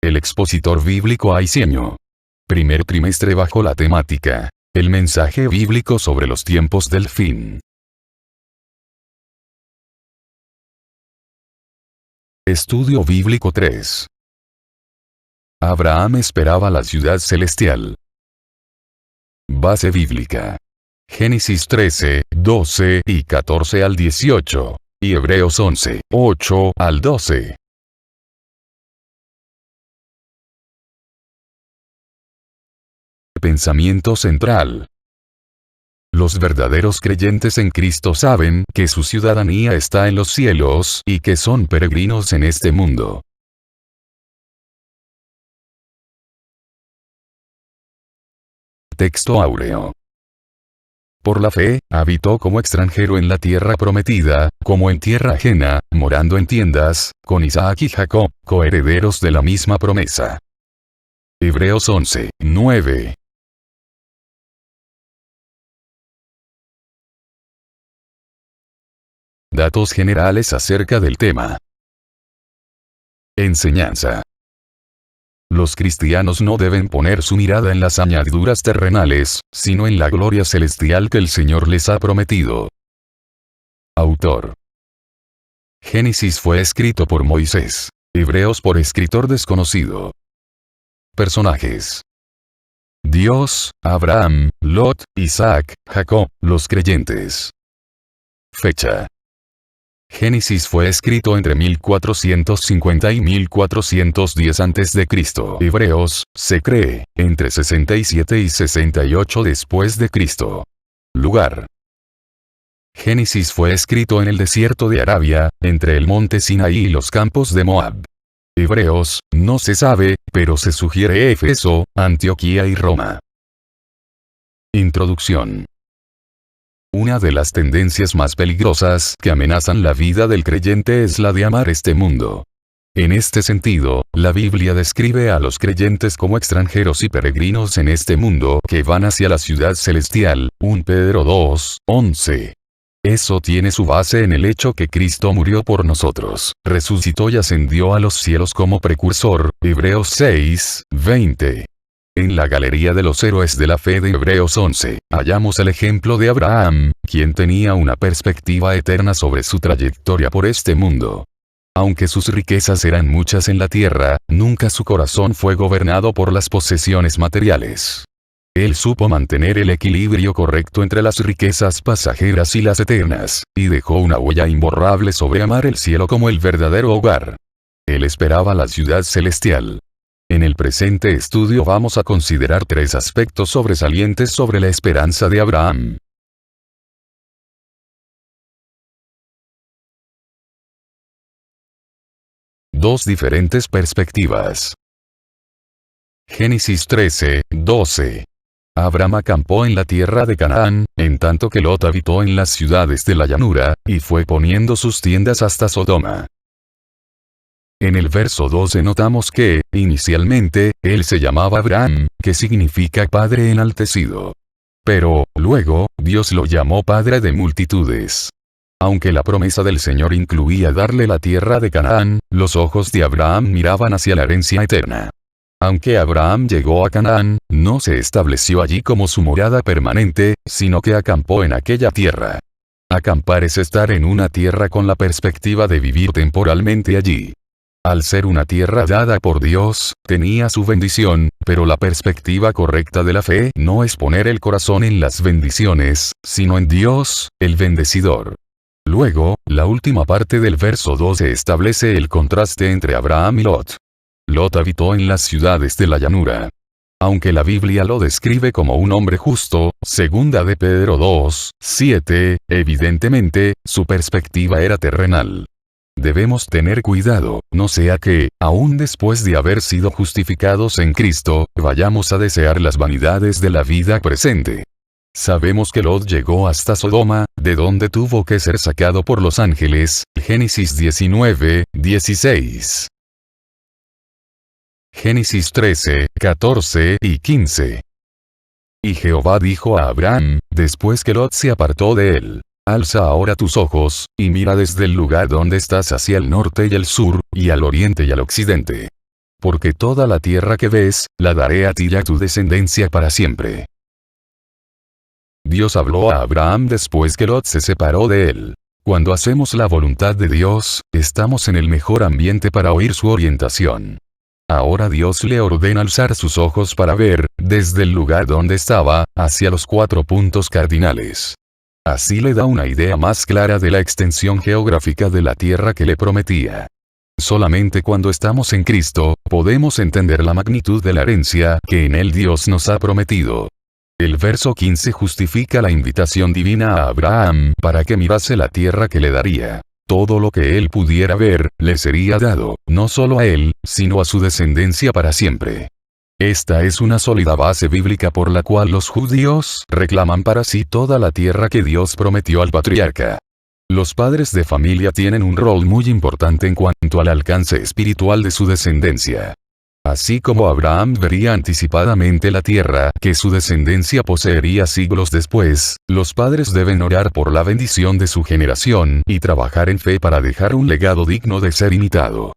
El expositor bíblico Aiseño. Primer trimestre bajo la temática: el mensaje bíblico sobre los tiempos del fin. Estudio bíblico 3. Abraham esperaba la ciudad celestial. Base bíblica: Génesis 13, 12 y 14 al 18, y Hebreos 11, 8 al 12. Pensamiento central. Los verdaderos creyentes en Cristo saben que su ciudadanía está en los cielos y que son peregrinos en este mundo. Texto áureo. Por la fe, habitó como extranjero en la tierra prometida, como en tierra ajena, morando en tiendas, con Isaac y Jacob, coherederos de la misma promesa. Hebreos 11, 9. Datos generales acerca del tema. Enseñanza. Los cristianos no deben poner su mirada en las añadiduras terrenales, sino en la gloria celestial que el Señor les ha prometido. Autor. Génesis fue escrito por Moisés. Hebreos por escritor desconocido. Personajes: Dios, Abraham, Lot, Isaac, Jacob, los creyentes. Fecha: Génesis fue escrito entre 1450 y 1410 a.C. Hebreos, se cree, entre 67 y 68 después de Cristo. Lugar: Génesis fue escrito en el desierto de Arabia, entre el monte Sinaí y los campos de Moab. Hebreos, no se sabe, pero se sugiere Éfeso, Antioquía y Roma. Introducción. Una de las tendencias más peligrosas que amenazan la vida del creyente es la de amar este mundo. En este sentido, la Biblia describe a los creyentes como extranjeros y peregrinos en este mundo que van hacia la ciudad celestial, 1 Pedro 2, 11. Eso tiene su base en el hecho que Cristo murió por nosotros, resucitó y ascendió a los cielos como precursor, Hebreos 6, 20. En la galería de los héroes de la fe de Hebreos 11, hallamos el ejemplo de Abraham, quien tenía una perspectiva eterna sobre su trayectoria por este mundo. Aunque sus riquezas eran muchas en la tierra, nunca su corazón fue gobernado por las posesiones materiales. Él supo mantener el equilibrio correcto entre las riquezas pasajeras y las eternas, y dejó una huella imborrable sobre amar el cielo como el verdadero hogar. Él esperaba la ciudad celestial. En el presente estudio vamos a considerar 3 aspectos sobresalientes sobre la esperanza de Abraham. Dos diferentes perspectivas. Génesis 13, 12. Abraham acampó en la tierra de Canaán, en tanto que Lot habitó en las ciudades de la llanura, y fue poniendo sus tiendas hasta Sodoma. En el verso 12 notamos que, inicialmente, él se llamaba Abraham, que significa Padre enaltecido. Pero, luego, Dios lo llamó Padre de multitudes. Aunque la promesa del Señor incluía darle la tierra de Canaán, los ojos de Abraham miraban hacia la herencia eterna. Aunque Abraham llegó a Canaán, no se estableció allí como su morada permanente, sino que acampó en aquella tierra. Acampar es estar en una tierra con la perspectiva de vivir temporalmente allí. Al ser una tierra dada por Dios, tenía su bendición, pero la perspectiva correcta de la fe no es poner el corazón en las bendiciones, sino en Dios, el bendecidor. Luego, la última parte del verso 12 establece el contraste entre Abraham y Lot. Lot habitó en las ciudades de la llanura. Aunque la Biblia lo describe como un hombre justo, 2 de Pedro 2, 7, evidentemente, su perspectiva era terrenal. Debemos tener cuidado, no sea que, aún después de haber sido justificados en Cristo, vayamos a desear las vanidades de la vida presente. Sabemos que Lot llegó hasta Sodoma, de donde tuvo que ser sacado por los ángeles, Génesis 19, 16. Génesis 13, 14 y 15. Y Jehová dijo a Abraham, después que Lot se apartó de él: alza ahora tus ojos, y mira desde el lugar donde estás hacia el norte y el sur, y al oriente y al occidente. porque toda la tierra que ves, la daré a ti y a tu descendencia para siempre. Dios habló a Abraham después que Lot se separó de él. Cuando hacemos la voluntad de Dios, estamos en el mejor ambiente para oír su orientación. Ahora Dios le ordena alzar sus ojos para ver, desde el lugar donde estaba, hacia los 4 puntos cardinales. Así le da una idea más clara de la extensión geográfica de la tierra que le prometía. Solamente cuando estamos en Cristo, podemos entender la magnitud de la herencia que en él Dios nos ha prometido. El verso 15 justifica la invitación divina a Abraham para que mirase la tierra que le daría. Todo lo que él pudiera ver, le sería dado, no solo a él, sino a su descendencia para siempre. Esta es una sólida base bíblica por la cual los judíos reclaman para sí toda la tierra que Dios prometió al patriarca. Los padres de familia tienen un rol muy importante en cuanto al alcance espiritual de su descendencia. Así como Abraham vería anticipadamente la tierra que su descendencia poseería siglos después, los padres deben orar por la bendición de su generación y trabajar en fe para dejar un legado digno de ser imitado.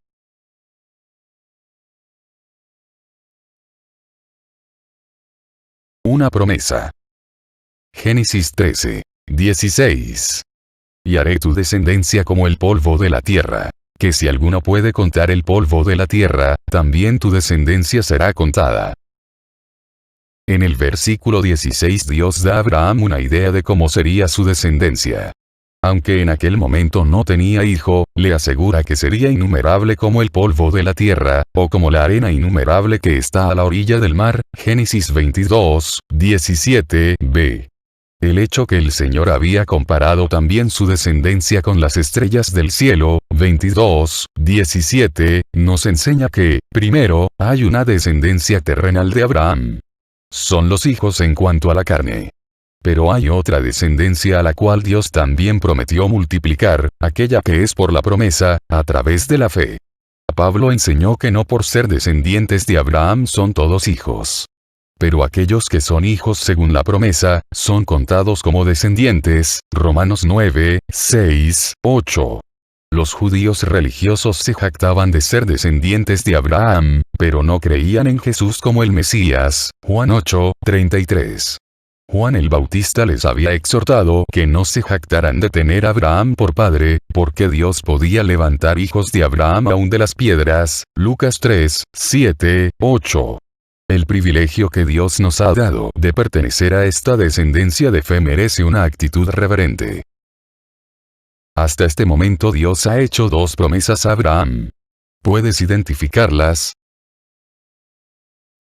Una promesa. Génesis 13, 16. Y haré tu descendencia como el polvo de la tierra, que si alguno puede contar el polvo de la tierra, también tu descendencia será contada. En el versículo 16 Dios da a Abraham una idea de cómo sería su descendencia. Aunque en aquel momento no tenía hijo, le asegura que sería innumerable como el polvo de la tierra, o como la arena innumerable que está a la orilla del mar, Génesis 22, 17b. El hecho que el Señor había comparado también su descendencia con las estrellas del cielo, 22, 17, nos enseña que, primero, hay una descendencia terrenal de Abraham. Son los hijos en cuanto a la carne. Pero hay otra descendencia a la cual Dios también prometió multiplicar, aquella que es por la promesa, a través de la fe. Pablo enseñó que no por ser descendientes de Abraham son todos hijos. Pero aquellos que son hijos según la promesa, son contados como descendientes, Romanos 9, 6, 8. Los judíos religiosos se jactaban de ser descendientes de Abraham, pero no creían en Jesús como el Mesías, Juan 8, 33. Juan el Bautista les había exhortado que no se jactaran de tener a Abraham por padre, porque Dios podía levantar hijos de Abraham aún de las piedras, Lucas 3, 7, 8. El privilegio que Dios nos ha dado de pertenecer a esta descendencia de fe merece una actitud reverente. Hasta este momento Dios ha hecho 2 promesas a Abraham. ¿Puedes identificarlas?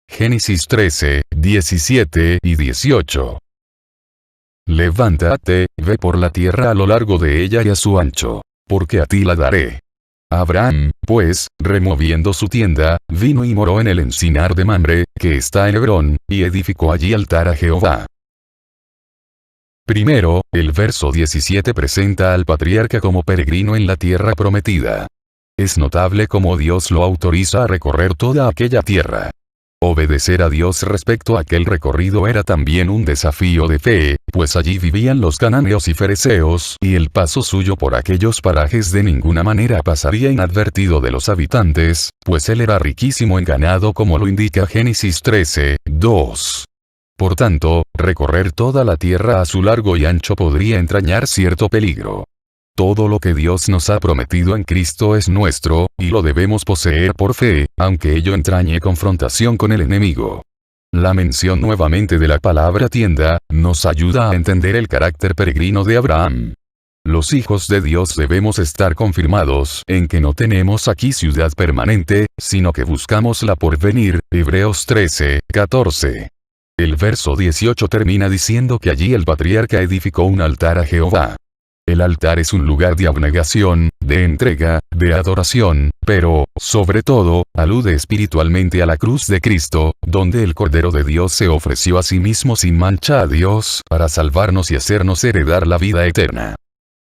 Génesis 13, 17 y 18. Levántate, ve por la tierra a lo largo de ella y a su ancho, porque a ti la daré. Abraham, pues, removiendo su tienda, vino y moró en el encinar de Mamre, que está en Hebrón, y edificó allí altar a Jehová. Primero, el verso 17 presenta al patriarca como peregrino en la tierra prometida. Es notable cómo Dios lo autoriza a recorrer toda aquella tierra. Obedecer a Dios respecto a aquel recorrido era también un desafío de fe, pues allí vivían los cananeos y fereceos, y el paso suyo por aquellos parajes de ninguna manera pasaría inadvertido de los habitantes, pues él era riquísimo en ganado como lo indica Génesis 13, 2. Por tanto, recorrer toda la tierra a su largo y ancho podría entrañar cierto peligro. Todo lo que Dios nos ha prometido en Cristo es nuestro, y lo debemos poseer por fe, aunque ello entrañe confrontación con el enemigo. La mención nuevamente de la palabra tienda, nos ayuda a entender el carácter peregrino de Abraham. Los hijos de Dios debemos estar confirmados en que no tenemos aquí ciudad permanente, sino que buscamos la porvenir, Hebreos 13, 14. El verso 18 termina diciendo que allí el patriarca edificó un altar a Jehová. El altar es un lugar de abnegación, de entrega, de adoración, pero, sobre todo, alude espiritualmente a la cruz de Cristo, donde el Cordero de Dios se ofreció a sí mismo sin mancha a Dios, para salvarnos y hacernos heredar la vida eterna.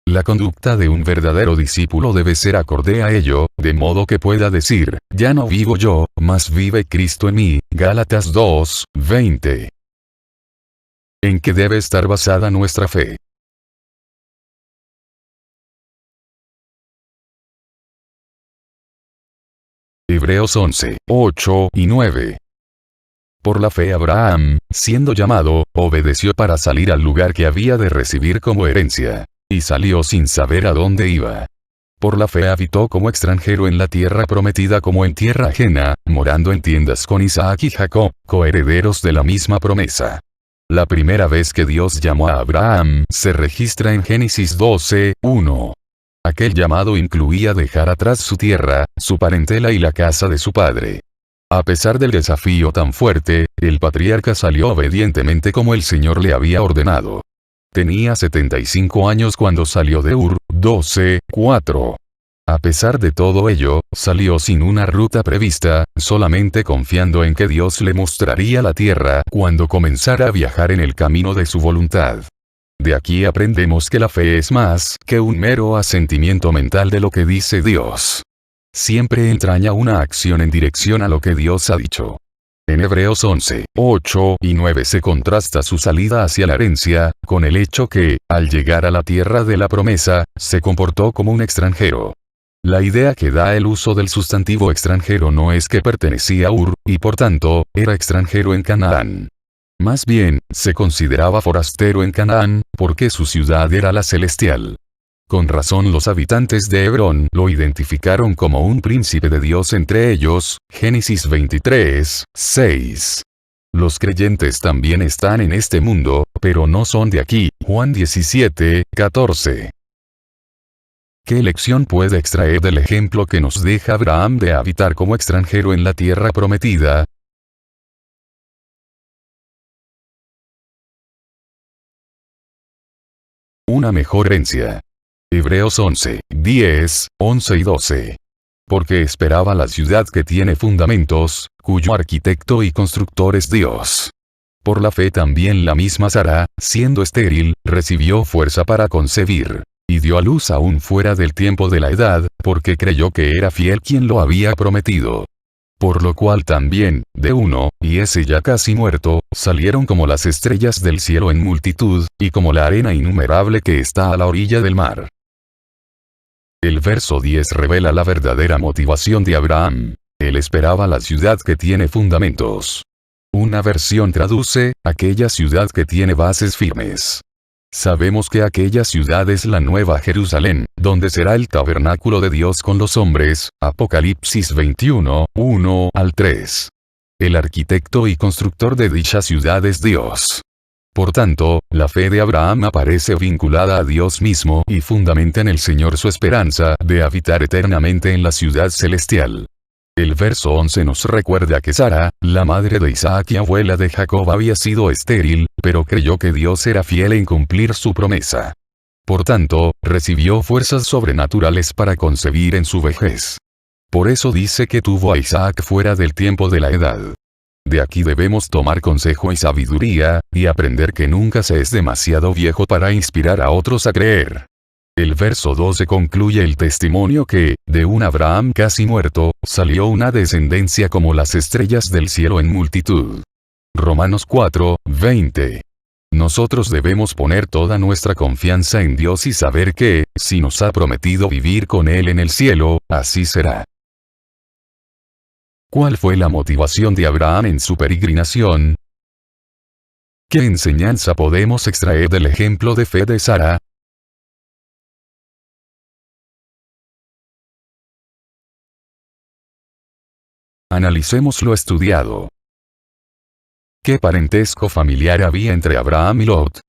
La conducta de un verdadero discípulo debe ser acorde a ello, de modo que pueda decir, ya no vivo yo, mas vive Cristo en mí, Gálatas 2, 20. ¿En qué debe estar basada nuestra fe? Hebreos 11, 8 y 9. Por la fe Abraham, siendo llamado, obedeció para salir al lugar que había de recibir como herencia. Y salió sin saber a dónde iba. Por la fe habitó como extranjero en la tierra prometida como en tierra ajena, morando en tiendas con Isaac y Jacob, coherederos de la misma promesa. La primera vez que Dios llamó a Abraham se registra en Génesis 12, 1. Aquel llamado incluía dejar atrás su tierra, su parentela y la casa de su padre. A pesar del desafío tan fuerte, el patriarca salió obedientemente como el Señor le había ordenado. Tenía 75 años cuando salió de Ur, 12, 4. A pesar de todo ello, salió sin una ruta prevista, solamente confiando en que Dios le mostraría la tierra cuando comenzara a viajar en el camino de su voluntad. De aquí aprendemos que la fe es más que un mero asentimiento mental de lo que dice Dios. Siempre entraña una acción en dirección a lo que Dios ha dicho. En Hebreos 11, 8 y 9 se contrasta su salida hacia la herencia, con el hecho que, al llegar a la tierra de la promesa, se comportó como un extranjero. La idea que da el uso del sustantivo extranjero no es que pertenecía a Ur, y por tanto, era extranjero en Canaán. Más bien, se consideraba forastero en Canaán, porque su ciudad era la celestial. Con razón los habitantes de Hebrón lo identificaron como un príncipe de Dios entre ellos, Génesis 23, 6. Los creyentes también están en este mundo, pero no son de aquí, Juan 17, 14. ¿Qué lección puede extraer del ejemplo que nos deja Abraham de habitar como extranjero en la tierra prometida? Una mejor herencia. Hebreos 11, 10, 11 y 12. Porque esperaba la ciudad que tiene fundamentos, cuyo arquitecto y constructor es Dios. Por la fe también la misma Sara, siendo estéril, recibió fuerza para concebir. Y dio a luz aún fuera del tiempo de la edad, porque creyó que era fiel quien lo había prometido. Por lo cual también, de uno, y ese ya casi muerto, salieron como las estrellas del cielo en multitud, y como la arena innumerable que está a la orilla del mar. El verso 10 revela la verdadera motivación de Abraham. Él esperaba la ciudad que tiene fundamentos. Una versión traduce, aquella ciudad que tiene bases firmes. Sabemos que aquella ciudad es la Nueva Jerusalén, donde será el tabernáculo de Dios con los hombres, Apocalipsis 21, 1 al 3. El arquitecto y constructor de dicha ciudad es Dios. Por tanto, la fe de Abraham aparece vinculada a Dios mismo y fundamenta en el Señor su esperanza de habitar eternamente en la ciudad celestial. El verso 11 nos recuerda que Sara, la madre de Isaac y abuela de Jacob, había sido estéril, pero creyó que Dios era fiel en cumplir su promesa. Por tanto, recibió fuerzas sobrenaturales para concebir en su vejez. Por eso dice que tuvo a Isaac fuera del tiempo de la edad. De aquí debemos tomar consejo y sabiduría, y aprender que nunca se es demasiado viejo para inspirar a otros a creer. El verso 12 concluye el testimonio que, de un Abraham casi muerto, salió una descendencia como las estrellas del cielo en multitud. Romanos 4, 20. Nosotros debemos poner toda nuestra confianza en Dios y saber que, si nos ha prometido vivir con Él en el cielo, así será. ¿Cuál fue la motivación de Abraham en su peregrinación? ¿Qué enseñanza podemos extraer del ejemplo de fe de Sara? Analicemos lo estudiado. ¿Qué parentesco familiar había entre Abraham y Lot?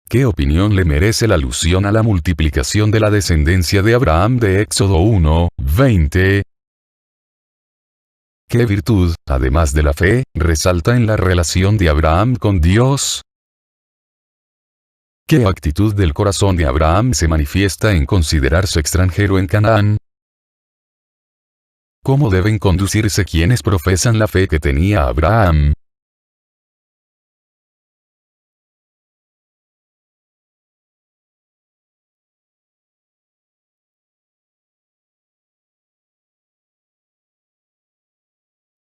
¿Qué opinión le merece la alusión a la multiplicación de la descendencia de Abraham de Éxodo 1, 20? ¿Qué virtud, además de la fe, resalta en la relación de Abraham con Dios? ¿Qué actitud del corazón de Abraham se manifiesta en considerarse extranjero en Canaán? ¿Cómo deben conducirse quienes profesan la fe que tenía Abraham?